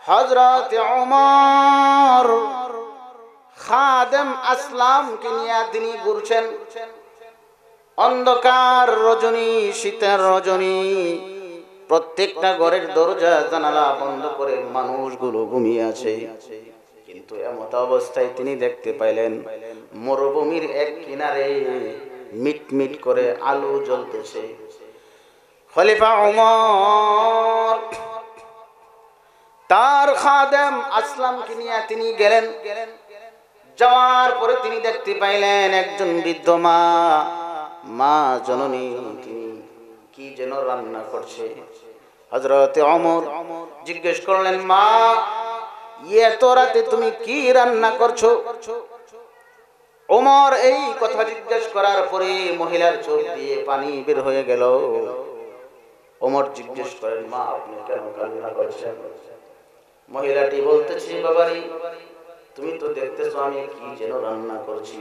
হযরত ওমর খাদেম আসলামকে নিয়ে তিনি ঘুরছেন। অন্ধকার রজনী, শীতের রজনী, প্রত্যেকটা ঘরের দরজা জানালা বন্ধ করে মানুষগুলো ঘুমিয়ে আছে। কিন্তু এমত অবস্থায় তিনি দেখতে পাইলেন মরুভূমির এক কিনারে মিটমিট করে আলো জ্বলতেছে। খলিফা ওমর তার খাদেম আসলামকে নিয়ে তিনি গেলেন। যাওয়ার পরে তিনি দেখতে পাইলেন একজন বৃদ্ধ মা জননী তিনি কি যেন রান্না করছে। হযরত ওমর জিজ্ঞেস করলেন, মা, এত রাতে তুমি কি রান্না করছো? ওমর এই কথা জিজ্ঞেস করার পরে মহিলার চোখ দিয়ে পানি বের হয়ে গেল। ওমর জিজ্ঞেস করেন, মা, আপনি কেন রান্না করছেন? মহিলাটি বলতেছে, বাবারে, তুমি তো দেখতেছো আমি কি যেন রান্না করছি।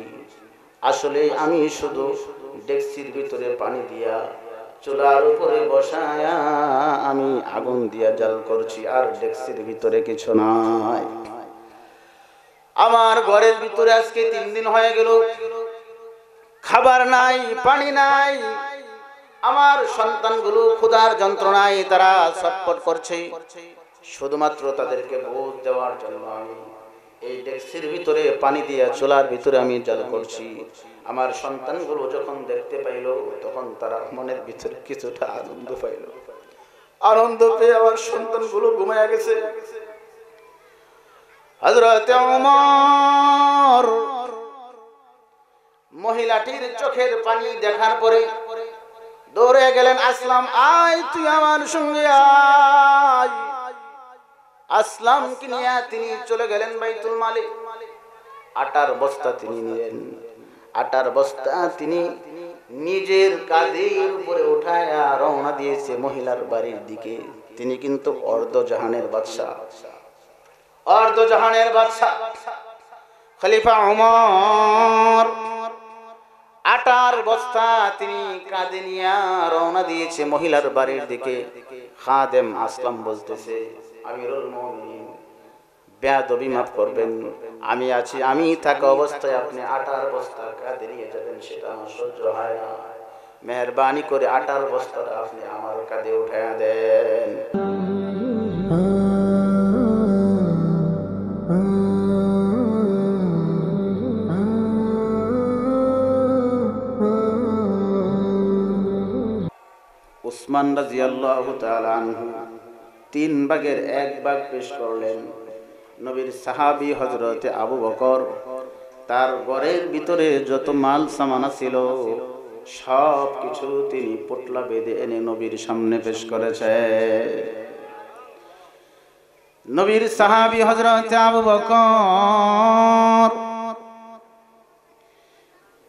আসলে আমি শুধু ডেকচির ভিতরে পানি দিয়া চুলার উপরে বসায়া আমি আগুন দিয়া জাল করছি, আর ডেকচির ভিতরে কিছু নাই। আমার ঘরের ভিতরে আজকে 3 দিন হয়ে গেল, খাবার নাই, পানি নাই। আমার সন্তানগুলো ক্ষুধার যন্ত্রণায় তারা ছটফট করছে। শুধুমাত্র তাদেরকে ভোজ দেওয়ার জন্য আমি এই ডেকচির ভিতরে পানি দিয়া চুলার ভিতরে আমি জাল করছি। আমার সন্তানগুলো যখন দেখতে পাইল তখন তারা মনের ভিতরে কিছুটা আনন্দ পাইল। আনন্দ পেয়ে আমার সন্তানগুলো ঘুমায়া গেছে। হযরত ওমর মহিলাটির চোখের পানি দেখার পরে দৌড়ে গেলেন, আসলাম, আয়, তুই আমার সঙ্গে আয়। আসলামকে নিয়ে তিনি চলে গেলেন বাইতুল মালে। আটার বস্তা তিনি নিলেন। আটার বস্তা তিনি নিজের কাঁধের উপরে উঠায়া রওনা দিয়েছে মহিলার বাড়ির দিকে। তিনি কিন্তু অর্ধজাহানের বাদশা, অর্ধজাহানের বাদশা খলিফা ওমর। আটার বস্তা তিনি কাঁধে নিয়ে রওনা দিয়েছে মহিলার বাড়ির দিকে। খাদেম আসলাম বলতেছে, আমিরুল মুমিনিন, বেয়াদবি মাফ করবেন, আমি আছি, আমি থাকা অবস্থায় আপনি আটার বস্তা কাঁধে নিয়ে যাবেন, সেটা আমার সহ্য হয় না। মেহেরবানি করে আটার বস্তাটা আপনি আমার কাঁধে উঠায়া দেন। উসমান রাদিয়াল্লাহু তাআলা আনহু 3 ভাগের 1 ভাগ পেশ করলেন। নবীর সাহাবী হযরতে আবু বকর তার ঘরের ভিতরে যত মাল সামানা ছিল সব কিছু তিনি পোটলা বেঁধে এনে নবীর সামনে পেশ করেছে। নবীর সাহাবী হযরতে আবু বকর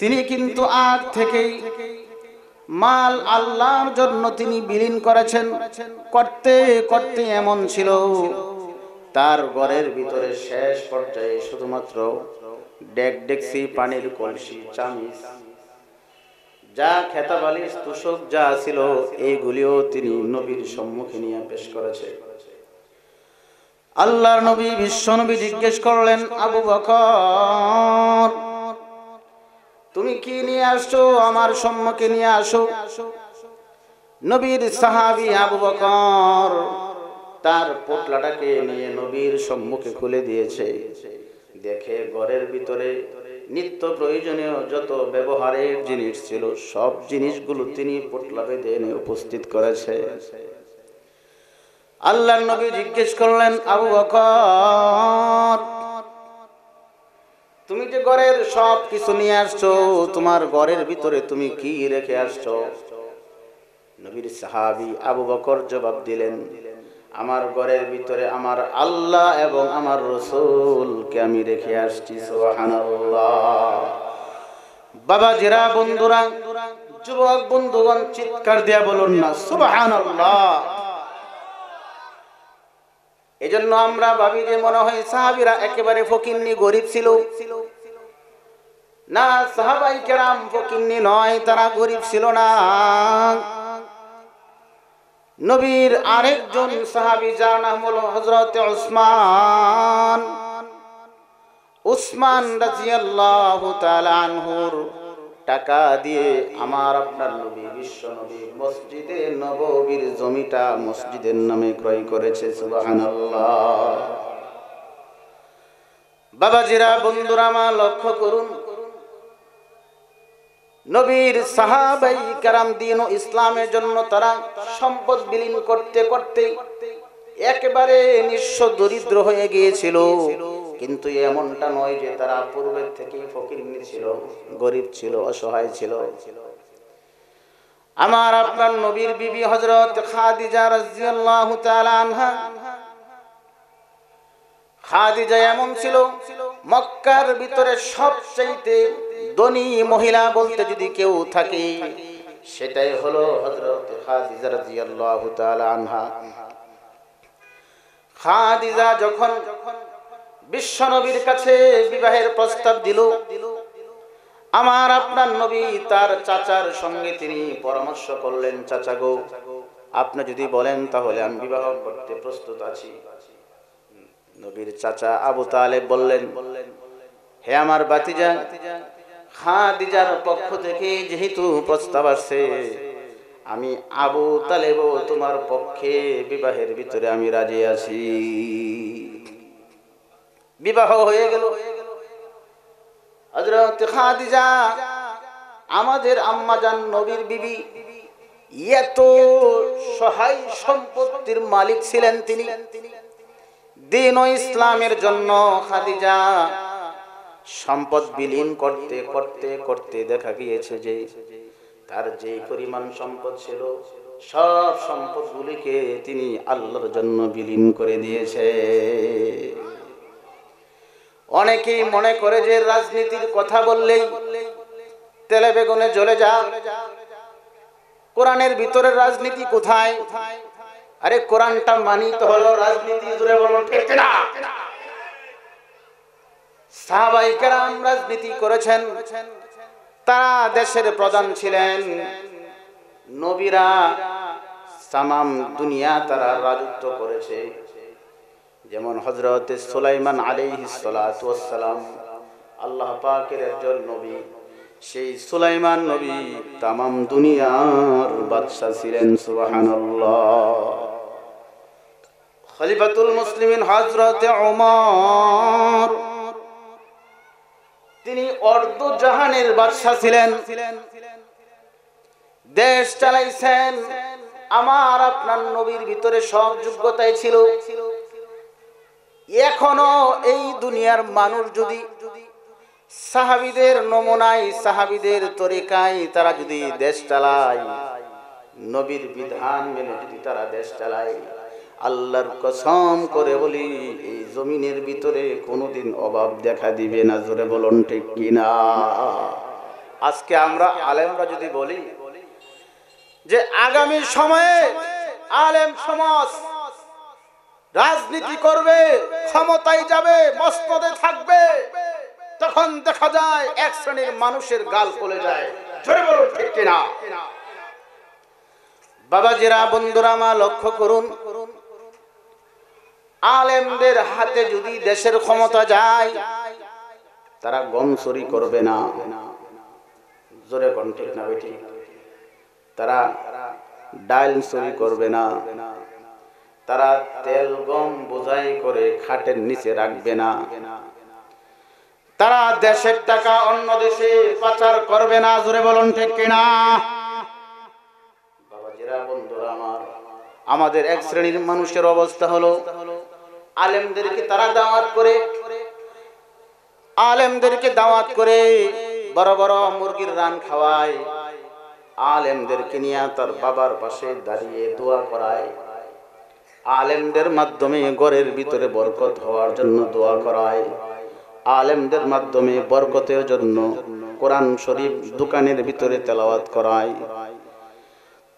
তিনি কিন্তু আগ থেকেই মাল আল্লাহর জন্য তিনি বিলীন করেছেন। করতে করতে এমন ছিল তার ঘরের ভিতরে শেষ পর্যায়ে শুধুমাত্র ডেকচি, পানির কলসি, চামিচ, যা খেতাবালিশ, তুষক যা ছিল এইগুলিও তিনি নবীর সম্মুখে নিয়ে পেশ করেছে। আল্লাহর নবী, বিশ্ব নবী জিজ্ঞেস করলেন, আবু বকর, তুমি কি নিয়ে আসছো? আমার সম্মুখে নিয়ে আসো। নবীর সাহাবী আবু বকর তার পোটলাটাকে নিয়ে নবীর সম্মুখে খুলে দিয়েছে। দেখে ঘরের ভিতরে নিত্য প্রয়োজনীয় যত ব্যবহারের জিনিস ছিল সব জিনিসগুলো তিনি পোটলা বেঁধে এনে উপস্থিত করেছে। আল্লাহর নবী জিজ্ঞেস করলেন, আবু বকর, তুমি যে ঘরের সব কিছু নিয়ে আসছো, তোমার ঘরের ভিতরে তুমি কি রেখে আসছো? নবীর সাহাবী আবু বকর জবাব দিলেন, আমার ঘরের ভিতরে আমার আল্লাহ এবং আমার রাসূলকে আমি রেখে আসছি। সুবহানাল্লাহ। বাবাজিরা, বন্ধুরা, যুবক বন্ধুগণ, চিৎকার দিয়া বলুন না সুবহানাল্লাহ। এজন্য আমরা ভাবি যে মনে হয় সাহাবীরা একেবারে ফকিন্নি গরিব ছিল। না, সাহাবায়ে কেরাম ফকিন্নি নয়, তারা গরিব ছিল না। নবীর আরেকজন সাহাবী যার নাম হলো হযরত উসমান রাদিয়াল্লাহু তাআলা আনহুর টাকা দিয়ে আমার আপনার নবী বিশ্ব নবী মসজিদে নববীর জমিটা মসজিদের নামে ক্রয় করেছে। সুবহানাল্লাহ। বাবাজিরা, বন্ধুরা আমার, লক্ষ্য করুন, নবীর সাহাবাই কেরাম দ্বীন ও ইসলামের জন্য তারা সম্পদ বিলীন করতে করতে একেবারে নিঃস্ব দরিদ্র হয়ে গিয়েছিল। কিন্তু এমনটা নয় যে তারা পূর্বের থেকেই ফকিরনি ছিল, গরিব ছিল, অসহায় ছিল। আমার আপনার নবীর বিবি হযরত খাদিজা রাদিয়াল্লাহু তাআলা আনহা, খাদিজা এমন ছিল মক্কার ভিতরে সবচেয়ে ধনী মহিলা বলতে যদি কেউ থাকে সেটাই হলো হযরত খাদিজা রাদিয়াল্লাহু তাআলা আনহা। খাদিজা যখন বিশ্ব নবীর কাছে বিবাহের প্রস্তাব দিল, আমার আপনার নবী তার চাচার সঙ্গে তিনি পরামর্শ করলেন, চাচা গো, আপনি যদি বলেন তাহলে আমি বিবাহ করতে প্রস্তুত আছি। নবীর চাচা আবু তালেব বললেন, হে আমার ভাতিজা, খাদিজার পক্ষ থেকে যেহেতু প্রস্তাব আসছে, আমি আবু তালেব তোমার পক্ষে বিবাহের ভিতরে আমি রাজি আছি। বিবাহ হয়ে গেল। হযরত খাদিজা আমাদের আম্মাজান নবীর বিবি, এত সহায় সম্পত্তির মালিক ছিলেন তিনি। দ্বীন ও ইসলামের জন্য খাদিজা সম্পদ বিলীন করতে করতে করতে দেখা গিয়েছে যে তার যে পরিমাণ সম্পদ ছিল সব সম্পদগুলিকে তিনি আল্লাহর জন্য বিলীন করে দিয়েছে। অনেকেই মনে করে যে রাজনীতির কথা বললেই তেলে বেগুনে জ্বলে যা, কোরআনের ভিতরে রাজনীতি কোথায়? আরে কোরআনটা মানিত হলো রাজনীতি, জুড়ে বলুন ঠিক না? সাহাবায়ে কেরাম রাজনীতি করেছেন, তারা দেশের প্রধান ছিলেন। নবীরা তামাম দুনিয়া তারা রাজত্ব করেছে। যেমন হযরত সুলাইমান আলাইহিস সালাতু ওয়াস সালাম আল্লাহ পাকের একজন নবী, সেই সুলাইমান নবী তামাম দুনিয়ার বাদশা ছিলেন। সুবহানাল্লাহ। খলিফাতুল মুসলিমিন হযরত ওমর, তিনি অর্ধ জাহানের বাদশা ছিলেন, দেশ চালাইছেন। আমার আপনার নবীর ভিতরে সব যোগ্যতাই ছিল। এখনো এই দুনিয়ার মানুষ যদি সাহাবীদের নমুনায়, সাহাবীদের তরিকায় তারা যদি দেশ চালায়, নবীর বিধান মেনে যদি তারা দেশ চালায়, আল্লাহর কসম করে বলি এই জমিনের ভিতরে কোনোদিন অভাব দেখা দিবে না। জোরে বলুন ঠিক কিনা? আজকে আমরা আলেমরা যদি বলি যে আগামী সময়ে আলেম সমাজ রাজনীতি করবে, ক্ষমতায় যাবে, মসনদে থাকবে, তখন দেখা যায় এক শ্রেণীর মানুষের গাল ফুলে যায়। জোরে বলুন ঠিক কিনা? বাবাজিরা, বন্ধুরা আমার, লক্ষ্য করুন, আলেমদের হাতে যদি দেশের ক্ষমতা যায়, তারা গম চুরি করবে না। জোরে কোন ঠিক না বেঠিক? তারা ডাল চুরি করবে না, তারা তেল গম বোঝাই করে খাটের নিচে রাখবে না, তারা দেশের টাকা অন্য দেশে পাচার করবে না। জোরে বলুন ঠিক কিনা? বাবাজিরা, বন্ধুরা আমার, আমাদের এক শ্রেণীর মানুষের অবস্থা হলো আলেমদেরকে তারা দাওয়াত করে, আলেমদেরকে দাওয়াত করে বড় বড় মুরগির রান খাওয়ায়, আলেমদেরকে নিয়ে তার বাবার পাশে দাঁড়িয়ে দোয়া করায়, আলেমদের মাধ্যমে ঘরের ভিতরে বরকত হওয়ার জন্য দোয়া করায়, আলেমদের মাধ্যমে বরকতের জন্য কোরআন শরীফ দোকানের ভিতরে তেলাওয়াত করায়।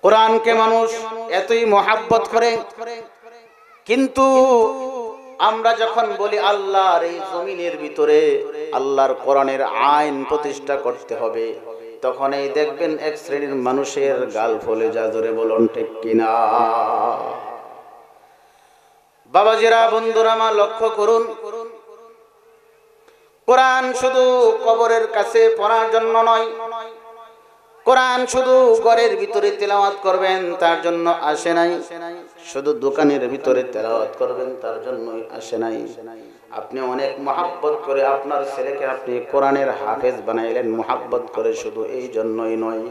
কোরআনকে মানুষ এতই মহাব্বত করে, কিন্তু আমরা যখন বলি আল্লাহর এই জমিনের ভিতরে আল্লাহর কোরআনের আইন প্রতিষ্ঠা করতে হবে, তখনই দেখবেন এক শ্রেণীর মানুষের গাল ফলে যা, জোরে বলুন ঠিক কিনা। বাবাজিরা, বন্ধুরা আমার, লক্ষ্য করুন, কোরআন শুধু কবরের কাছে পড়ার জন্য নয়, কোরআন শুধু ঘরের ভিতরে তেলাওয়াত করবেন তার জন্য আসে নাই, শুধু দোকানের ভিতরে তেলাওয়াত করবেন তার জন্যই আসে নাই। আপনি অনেক মহাব্বত করে আপনার ছেলেকে আপনি কোরআনের হাফেজ বানাইলেন, মহাব্বত করে, শুধু এই জন্যই নয়।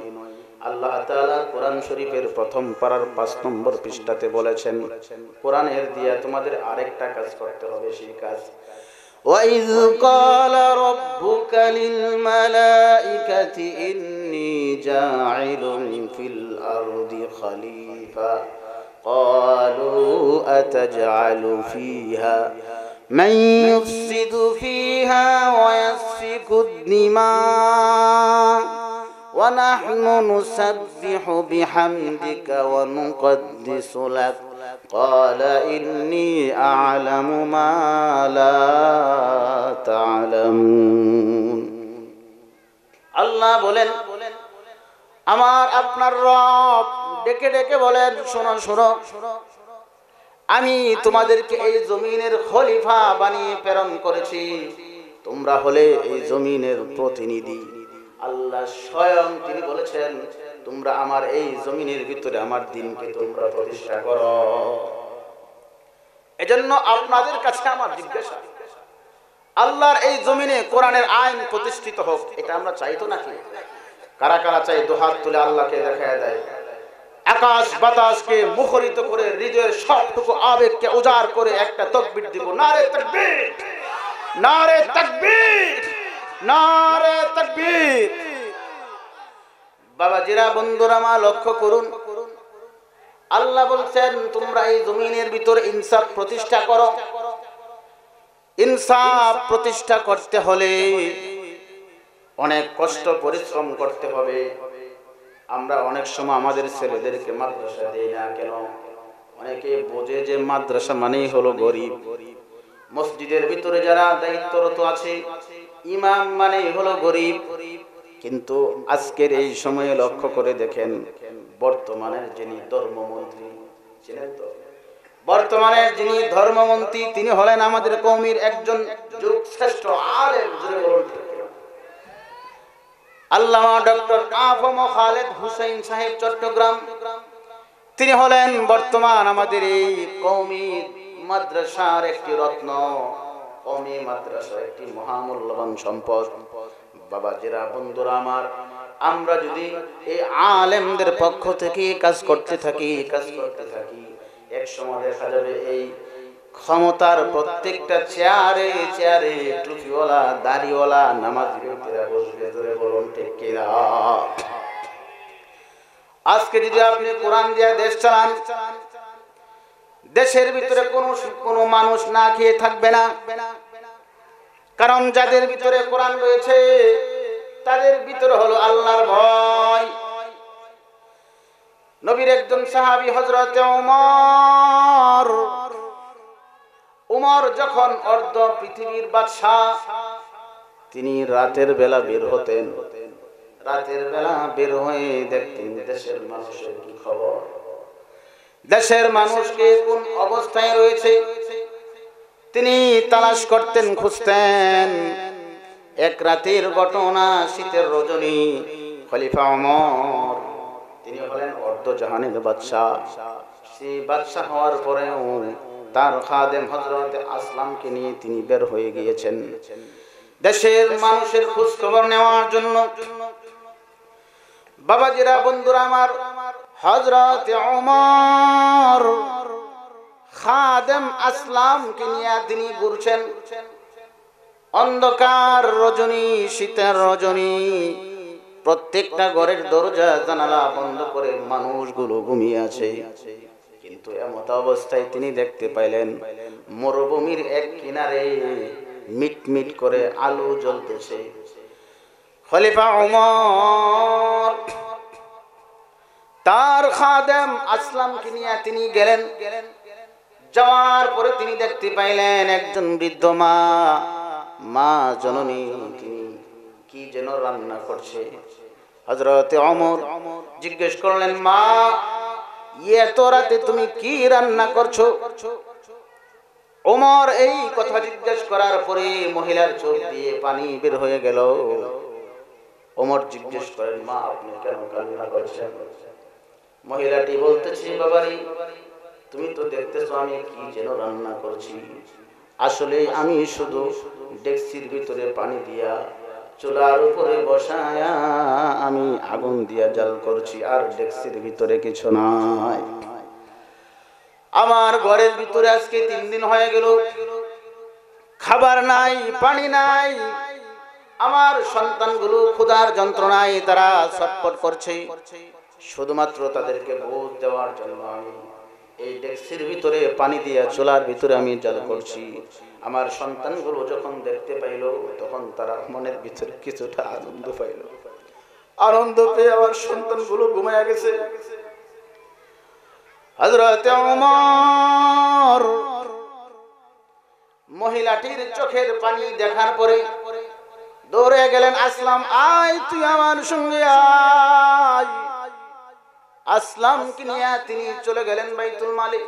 আল্লাহ তাআলা কোরআন শরীফের প্রথম পারার 5 নম্বর পৃষ্ঠাতে বলেছেন, কোরআনের দিয়া তোমাদের আরেকটা কাজ করতে হবে, সেই কাজ وَإِذْ قَالَ رَبُّكَ لِلْمَلَائِكَةِ إِنِّي جَاعِلٌ فِي الْأَرْضِ خَلِيفَةً قَالُوا أَتَجْعَلُ فِيهَا مَن يُفْسِدُ فِيهَا وَيَسْفِكُ الدِّمَاءَ وَنَحْنُ نُسَبِّحُ بِحَمْدِكَ وَنُقَدِّسُ لَكَ قال إني أعلم ما لا تعلمون। আল্লাহ বলেন, আমার আপনার রব ডেকে ডেকে বলেন, শোনো শোনো, আমি তোমাদেরকে এই জমিনের খলিফা বানিয়ে প্রেরণ করেছি, তোমরা হলে এই জমিনের প্রতিনিধি। আল্লাহ স্বয়ং তিনি বলেছেন, তোমরা আমার এই জমিনের ভিতরে আমার দ্বীনকে তোমরা প্রতিষ্ঠা করো। এজন্য আপনাদের কাছে আমার জিজ্ঞাসা, আল্লাহর এই জমিনে কোরআনের আইন প্রতিষ্ঠিত হোক, এটা আমরা চাই তো নাকি? কারা কারা চাই? দুহাত তুলে আল্লাহকে দেখায় দেয়। আকাশ বাতাসকে মুখরিত করে, হৃদয়ের সবটুকু আবেগকে উজাড় করে একটা তাকবীর দিব, নারে তাকবীর, নারে তাকবীর, নারে তাকবীর। বাবাজিরা, বন্ধুরা মা, লক্ষ্য করুন, আল্লাহ বলছেন তোমরা এই জমিনের ভিতরে ইনসাফ প্রতিষ্ঠা করো। ইনসাফ প্রতিষ্ঠা করতে হলে অনেক কষ্ট পরিশ্রম করতে হবে। আমরা অনেক সময় আমাদের ছেলেদেরকে মাদ্রাসা দেই না কেন? অনেকে বোঝে যে মাদ্রাসা মানেই হলো গরিব। মসজিদের ভিতরে যারা দায়িত্বরত আছে, ইমাম মানেই হলো গরিব। কিন্তু আজকের এই সময়ে লক্ষ্য করে দেখেন, বর্তমানের যিনি ধর্মমন্ত্রী, ছিলেন তো, বর্তমানের যিনি ধর্মমন্ত্রী, তিনি হলেন আমাদের কওমের একজন যুগ শ্রেষ্ঠ আলেম, আল্লামা ডক্টর আফম খালেদ হুসাইন সাহেব চট্টগ্রাম। তিনি হলেন বর্তমান আমাদের এই কওমি মাদ্রাসার একটি রত্ন, কওমি মাদ্রাসার একটি মহামূল্যবান সম্পদ। বাবাজিরা, বন্ধুরা আমার, আমরা যদি এই আলেমদের পক্ষ থেকে কাজ করতে থাকি, এক সময় দেখা যাবে এই ক্ষমতার প্রত্যেকটা চেয়ারে চেয়ারে টুপিওয়ালা, দাড়িওয়ালা নামাজি ব্যক্তিরা বসবে, ধরে বলুন ঠিক কিনা। আজকে যদি আপনি কোরআন দিয়ে দেশ চালান, দেশের ভিতরে কোনো মানুষ না খেয়ে থাকবে না। কারণ যাদের ভিতরে কোরআন রয়েছে তাদের ভিতরে হলো আল্লাহর ভয়। নবীর একজন সাহাবী হযরতে উমর যখন অর্ধ পৃথিবীর বাদশা, তিনি রাতের বেলা বের হতেন। রাতের বেলা বের হয়ে দেখতেন দেশের মানুষের কি খবর, দেশের মানুষকে কোন অবস্থায় রয়েছে, তিনি তালাশ করতেন, খুঁজতেন। এক রাতের ঘটনা, শীতের রজনী, খলিফা ওমর, তিনি হলেন অর্ধ জাহানের বাদশা। সেই বাদশা হওয়ার পরেও তার খাদেম হযরত আসলামকে নিয়ে তিনি বের হয়ে গিয়েছেন দেশের মানুষের খোঁজ খবর নেওয়ার জন্য। বাবাজিরা, বন্ধুরা আমার, হযরত ওমর খাদেম আসলামকে নিয়ে তিনি ঘুরছেন। অন্ধকার রজনী, শীতের রজনী, প্রত্যেকটা ঘরের দরজা জানালা বন্ধ করে মানুষগুলো ঘুমিয়ে আছে। কিন্তু এমত অবস্থায় তিনি দেখতে পাইলেন মরুভূমির এক কিনারে মিটমিট করে আলো জ্বলতেছে। খলিফা ওমর তার খাদেম আসলামকে নিয়ে তিনি গেলেন। যাওয়ার পরে তিনি দেখতে পাইলেন একজন বৃদ্ধ মা জননী, তিনি কি যেন রান্না করছে। হযরতে ওমর জিজ্ঞেস করলেন, মা এত রাতে তুমি কি রান্না করছো? ওমর এই কথা জিজ্ঞেস করার পরে মহিলার চোখ দিয়ে পানি বের হয়ে গেল। ওমর জিজ্ঞেস করেন, মা আপনি কেন কান্না করছেন? মহিলাটি বলতেছে, বাবারে তুমি তো দেখতেছো আমি কি যেন রান্না করছি। আসলে আমি শুধু ডেকচির ভিতরে পানি দিয়া চুলার উপরে বসায়া আমি আগুন দিয়া জাল করছি, আর ডেকচির ভিতরে কিছু নাই। আমার ঘরের ভিতরে আজকে 3 দিন হয়ে গেল, খাবার নাই, পানি নাই। আমার সন্তানগুলো ক্ষুধার যন্ত্রণায় তারা ছটফট করছে। শুধুমাত্র তাদেরকে বুঝ দেওয়ার জন্য আমি এই ডেকচির ভিতরে পানি দিয়া চুলার ভিতরে আমি জাল করছি। আমার সন্তানগুলো যখন দেখতে পাইল, তখন তারা মনের ভিতরে কিছুটা আনন্দ পাইল। আনন্দ পেয়ে আমার সন্তানগুলো ঘুমায়া গেছে। হযরতে ওমর মহিলাটির চোখের পানি দেখার পরে দৌড়ে গেলেন, আসলাম আয় তুই আমার সঙ্গে আয়। আসলামকে নিয়ে তিনি চলে গেলেন বাইতুল মালে।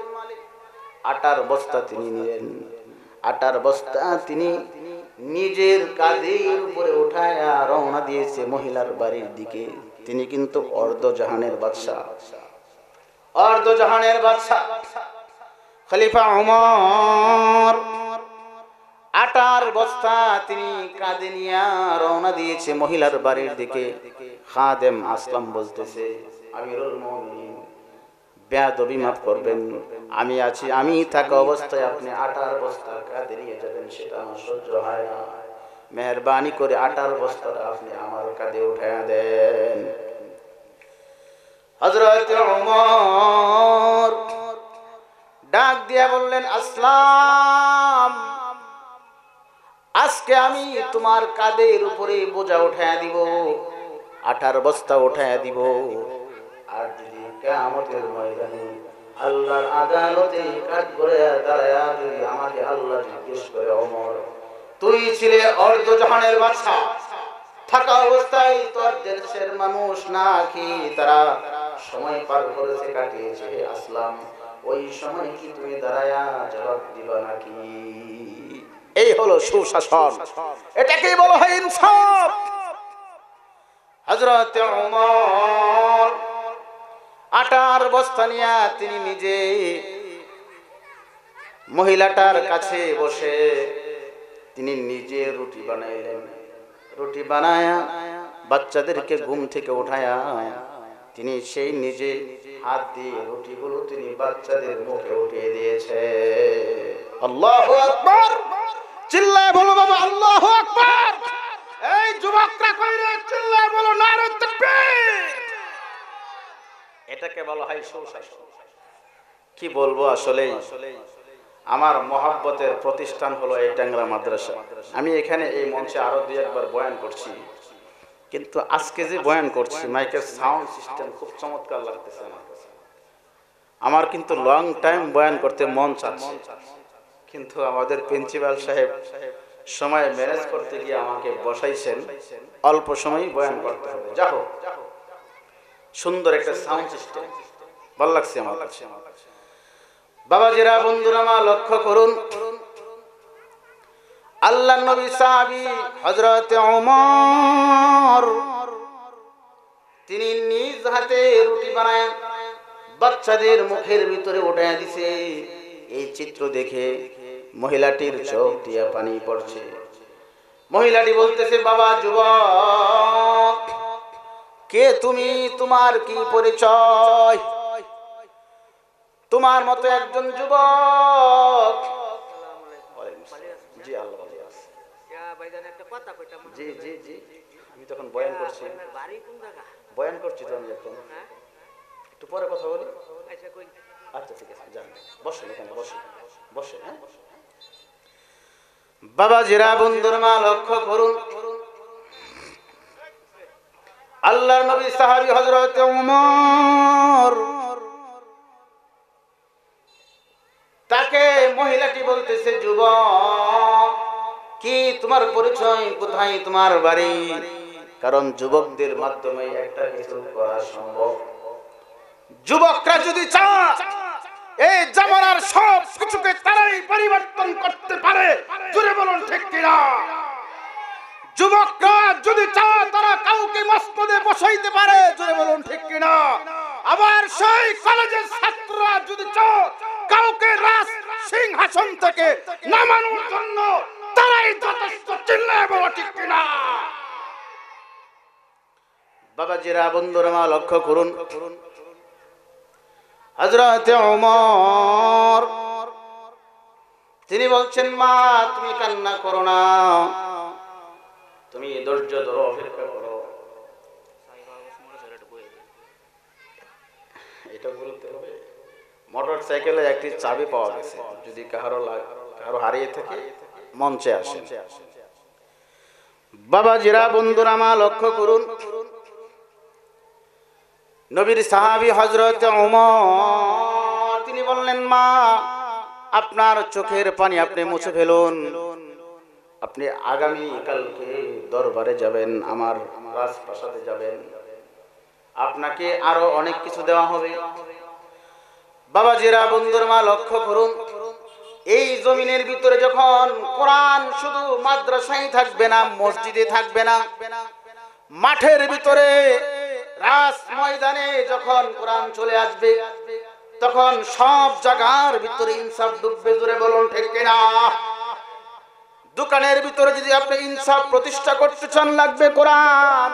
আটার বস্তা তিনি নিলেন। আটার বস্তা তিনি নিজের কাঁধের উপরে উঠায়া রওনা দিয়েছে মহিলার বাড়ির দিকে। তিনি কিন্তু অর্ধজাহানের বাদশা, অর্ধজাহানের বাদশা খলিফা ওমর। আটার বস্তা তিনি কাঁধে নিয়ে রওনা দিয়েছে মহিলার বাড়ির দিকে। খাদেম আসলাম বলতেছে, আমিরুল মুমিনিন বেয়াদবি মাফ করবেন, আমি আছি, আমি থাকা অবস্থায় আপনি আটার বস্তা কাঁধে নিয়ে যাবেন, সেটা আমার সহ্য হয় না। মেহেরবানি করে আটার বস্তাটা আপনি আমার কাঁধে উঠায়া দেন। হযরত ওমর ডাক দিয়া বললেন, আসলাম আজকে আমি তোমার কাঁধের উপরে বোঝা উঠায়া দিব, আটার বস্তা উঠায়া দিব। আর যদি কিয়ামতের ময়দানে আল্লাহর আদালতে কাঠগড়ায় দাঁড়ায়া যদি আমাকে আল্লাহ জিজ্ঞেস করে, ওমর তুই ছিলে অর্ধজাহানের বাদশা, থাকা অবস্থায় তোর দেশের মানুষ না কি তারা সময় পার করেছে, কাটিয়েছে, আসলাম ওই সময় কি তুমি দাঁড়ায়া জবাব দিবা নাকি? এই হলো সুশাসন, এটাকেই বলা হয় ইনসাফ। হযরত ওমর আটার বস্তা নিয়ে তিনি নিজে মহিলাটার কাছে বসে তিনি নিজে রুটি বানাইলেন। রুটি বানায়া বাচ্চাদেরকে ঘুম থেকে উঠায়া তিনি সেই নিজে হাত দিয়ে রুটিগুলো তিনি বাচ্চাদের মুখে উঠিয়ে দিয়েছে। আল্লাহু আকবার, চিল্লায় বলো বাবা আল্লাহু আকবার। এই যুবকরা কইরে চিল্লায় বলো নারে তাকবীর। এটাকে বলা হয় সুশাসন। কি বলবো, আসলে আমার মহব্বতের প্রতিষ্ঠান হলো এই ট্যাংরা মাদ্রাসা। আমি এখানে এই মঞ্চে আরো 2-1 বয়ান করছি, কিন্তু আজকে যে বয়ান করছি মাইকের সাউন্ড সিস্টেম খুব চমৎকার লাগতেছে আমার কিন্তু লং টাইম বয়ান করতে মন চাচ্ছে, কিন্তু আমাদের প্রিন্সিপাল সাহেব সময় ম্যানেজ করতে গিয়ে আমাকে বসাইছেন অল্প সময়ই বয়ান করতে হবে। যাও, সুন্দর একটা সাউন্ড সিস্টেম ভালো লাগছে আমার কাছে। বাবাজিরা, বন্ধুরা, মা লক্ষ্য করুন, আল্লাহর নবী সাহাবী হযরত ওমর তিনি নিজ হাতে রুটি বানায় বাচ্চাদের মুখের ভিতরে উঠায় দিছে। এই চিত্র দেখে মহিলাটির চোখ দিয়ে পানি পড়ছে। মহিলাটি বলতেছে, বাবা যুবক, কে তুমি, তোমার কি পরিচয়? তোমার মতো একজন যুবক। জি আল্লাহ জি জি জি, আমি তখন বয়ান করছি, বয়ান করছি তো আমি এখন, একটু পরে কথা বলি। আচ্ছা ঠিক আছে, যান বসেন, এখানে বসেন, বসেন। হ্যাঁ বাবাজিরা, বন্ধুর মা লক্ষ্য করুন, আল্লাহর নবী সাহাবী হযরত ওমর তাকে মহিলাটি বলতেছে, যুবক কি তোমার পরিচয়, কোথায় তোমার বাড়ি? কারণ যুবকদের মাধ্যমে একটা কিছু করা সম্ভব। যুবকরা যদি চায় এই জামানার সব কিছুকে তারাই পরিবর্তন করতে পারে, জোরে বলুন ঠিক কিনা? যুবকরা যদি চায় তারা কাউকে মসনদে বসাইতে পারে, জোরে বলুন ঠিক কিনা? আবার সেই কলেজের ছাত্ররা যদি চায় কাউকে রাজ সিংহাসন থেকে নামানোর জন্য তারাই যথেষ্ট, চিল্লায় বলো ঠিক কিনা? বাবাজিরা, বন্ধুরা, মা লক্ষ্য করুন, হযরত ওমর তিনি বলছেন, মা তুমি কান্না করো না, তুমি ধৈর্য ধরো, অপেক্ষা করো। এটা বলতে হবে, মোটর সাইকেলে একটি চাবি পাওয়া গেছে, যদি কারো হারিয়ে থাকে মঞ্চে আসে। বাবাজিরা, বন্ধুরা, মা লক্ষ্য করুন, নবীর সাহাবী হযরত ওমর তিনি বললেন, মা আপনার চোখের পানি আপনি মুছে ফেলুন, আপনি আগামী কালকে দরবারে যাবেন, আমার রাজপ্রাসাদে যাবেন, আপনাকে আরো অনেক কিছু দেওয়া হবে। বাবাজিরা, বন্ধুরা, মা লক্ষ্য করুন, এই জমিনের ভিতরে যখন কোরআন শুধু মাদ্রাসায় থাকবে না, মসজিদে থাকবে না, মাঠের ভিতরে রাজ ময়দানে যখন কোরআন চলে আসবে, তখন সব জায়গার ভিতরে ইনসাফ ডুববে, জোরে বলুন ঠিক কিনা? দোকানের ভিতরে যদি আপনি ইনসাফ প্রতিষ্ঠা করতে চান, লাগবে কোরআন।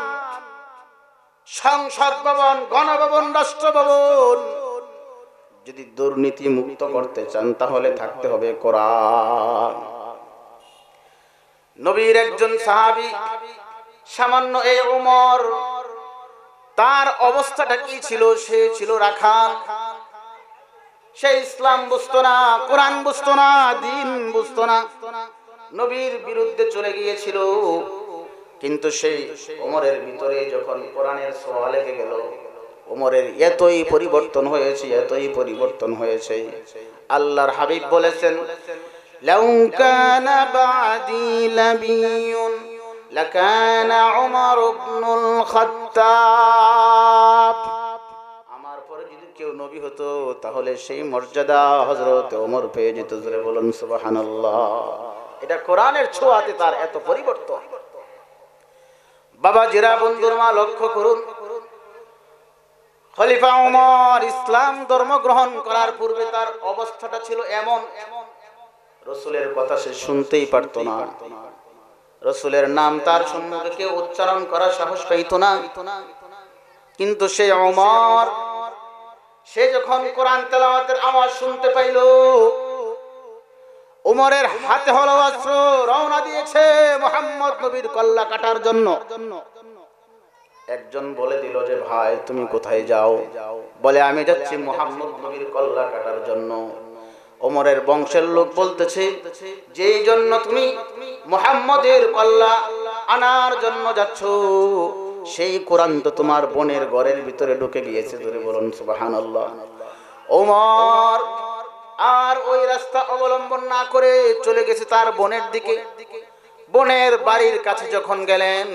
সংসদ ভবন, গণভবন, রাষ্ট্র ভবন যদি দুর্নীতি মুক্ত করতে চান, তাহলে থাকতে হবে কোরআন। নবীর একজন সাহাবী সামান্য এই ওমর, তার অবস্থাটা কি ছিল? সে ছিল রাখাল, সে ইসলাম বুঝতো না, কোরআন বুঝতো না, দ্বীন বুঝতো না, নবীর বিরুদ্ধে চলে গিয়েছিল। কিন্তু সেই ওমরের ভিতরে যখন কোরআনের ছোঁয়া লেগে গেল, ওমরের এতই পরিবর্তন হয়েছে, এতই পরিবর্তন হয়েছে। আল্লাহর হাবিব বলেছেন, লাউ কানা বাদি লাবিয়ুন লাকানা উমর ইবনুল খাত্তাব। আমার পরে যদি কেউ নবী হতো, তাহলে সেই মর্যাদা হযরত ওমর পেয়ে যেত, জোরে বলুন সুবহানাল্লাহ। এটা কোরআনের ছোঁয়াতে তার এত পরিবর্তন। বাবাজিরা, বন্ধুরা, মা লক্ষ্য করুন, খলিফা ওমর ইসলাম ধর্ম গ্রহণ করার পূর্বে তার অবস্থাটা ছিল এমন, রাসূলের কথা সে শুনতেই পারত না, রাসূলের নাম তার সম্মুখে কেউ উচ্চারণ করার সাহস পাইত না। কিন্তু সে ওমর, সে যখন কোরআন তেলাওয়াতের আওয়াজ শুনতে পাইল, ওমরের হাতে হলো অস্ত্র, রওনা দিয়েছে মুহাম্মদ নবীর কল্লা কাটার জন্য। একজন বলে দিল যে, ভাই তুমি কোথায় যাও? বলে, আমি যাচ্ছি মুহাম্মদ নবীর কল্লা কাটার জন্য। ওমরের বংশের লোক বলতেছে, যেই জন্য তুমি মুহাম্মদের কল্লা আনার জন্য যাচ্ছ, সেই কোরআন তো তোমার বোনের ঘরের ভিতরে ঢুকে গিয়েছে, জোরে বলুন সুবহানাল্লাহ। ওমর আর ওই রাস্তা অবলম্বন না করে চলে গেছে তার বোনের দিকে। বোনের বাড়ির কাছে যখন গেলেন,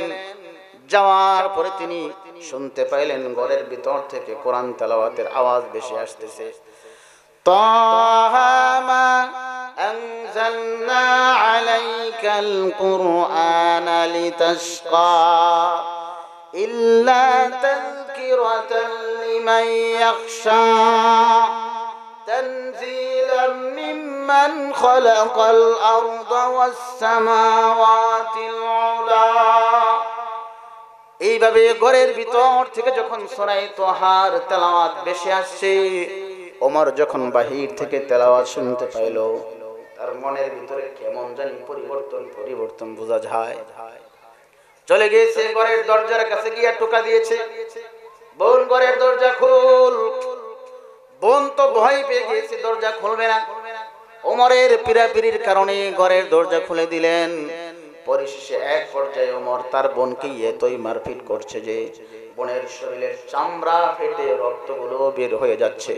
যাওয়ার পরে তিনি শুনতে পাইলেন ঘরের ভিতর থেকে কোরআন তেলাওয়াতের আওয়াজ বেশি আসতেছে। তাহা মা আনজালনা আলাইকাল কুরআনা লিতাশকা ইল্লা তাযকিরাতান লিমান ইয়াখশা তানজিলাম মিম্মান খালাকাল আরদা ওয়াস সামাওয়াতিল উলা। এইভাবে ঘরের ভিতর থেকে যখন সূরা তাহার তেলাওয়াত বেশি আসছে, ওমর যখন বাহির থেকে তেলাওয়াত শুনতে পাইল, তার মনের ভিতরে কেমন জানি পরিবর্তন বোঝা যায়। চলে গিয়েছে ঘরের দরজার কাছে গিয়ে টোকা দিয়েছে, বোন ঘরের দরজা খোল। বোন তো ভয় পেয়ে গিয়েছে, দরজা খুলবে না। ওমরের পিরাপিরির কারণে ঘরের দরজা খুলে দিলেন। পরিশেষে এক পর্যায়ে ওমর তার বোনকে এতই মারপিট করছে যে বোনের শরীরের চামড়া ফেটে রক্তগুলো বের হয়ে যাচ্ছে।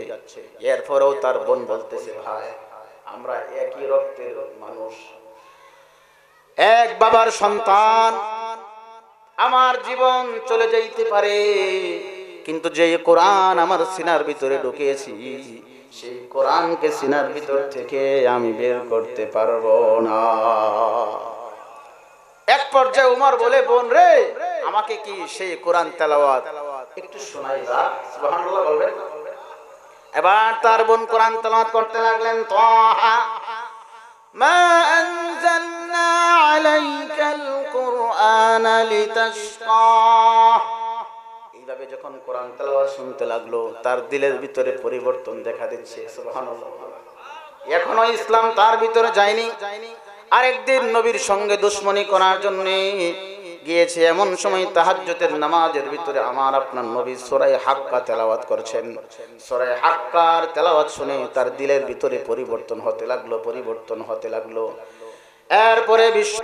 এরপরেও তার বোন বলতেছে, ভাই আমরা একই রক্তের মানুষ, এক বাবার সন্তান, আমার জীবন চলে যাইতে পারে, কিন্তু যে কোরআন আমার সিনার ভিতরে ঢুকিয়েছি সেই কোরআনকে সিনার ভিতর থেকে আমি বের করতে পারবো না। এক পর্যায়ে উমর বলে, বোন রে, আমাকে কি সেই কোরআন তেলাওয়াত একটু শোনাইবা? সুবহানাল্লাহ বলবেন। এবার তার বোন কোরআন তেলাওয়াত করতে লাগলেন, তাহা মা আনজালনা আলাইকাল কুরআনা লিতাশকা। এইভাবে যখন কোরআন তেলাওয়াত শুনতে লাগলো, তার দিলের ভিতরে পরিবর্তন দেখা দিচ্ছে। সুবহানাল্লাহ। এখনো ইসলাম তার ভিতরে যায়নি। আরেকদিন নবীর সঙ্গে দুশমনি করার জন্য গিয়েছে, এমন সময় তাহাজ্জুদের নামাজের ভিতরে আমার আপনার নবী সূরা হাক্কা তেলাওয়াত করছেন। সূরা হাক্কার তেলাওয়াত শুনে তার দিলের ভিতরে পরিবর্তন হতে লাগলো। এরপরে বিশ্ব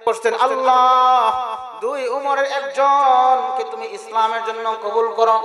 করছেন, আল্লাহ, দুই উমরের একজনকে তুমি ইসলামের জন্য কবুল করো।